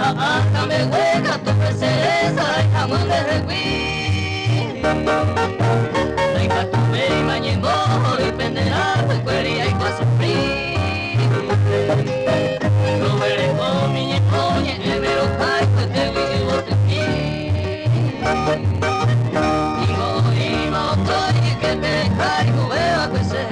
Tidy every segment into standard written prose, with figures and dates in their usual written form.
acá me hueca tu presencia y jamón de recuí. Ay, catume y mañemo, y penderá, pues cuería y pa' sufrir. No veré con mi ñepoñe, el mero caico, te vi y vos te vi. Y voy, motoy, que te caigo, vea que se ve.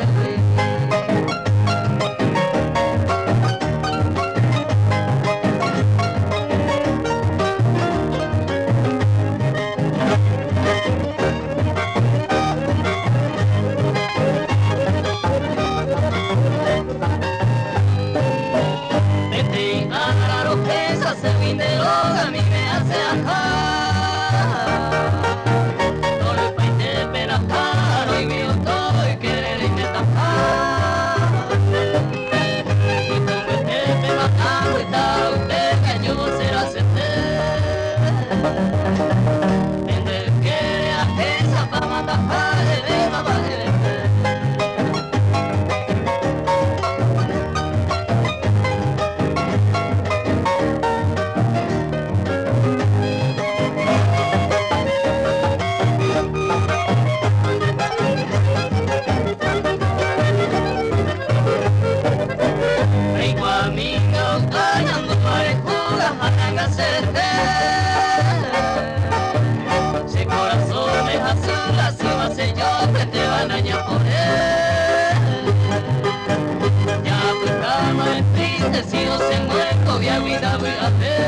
Se vinde loga, a mí me hace ajar. No le paite pena caro y mío todo y querer y me tajar. Y tú me te pena caro y tal usted que yo será aceptar. En el quiere a esa pa' matar de beba pa' de beber. Si corazón es azul, así va a ser yo que te van a dañar por él. Ya tu cama es triste, si no se muere, voy a cuidar, voy a ver.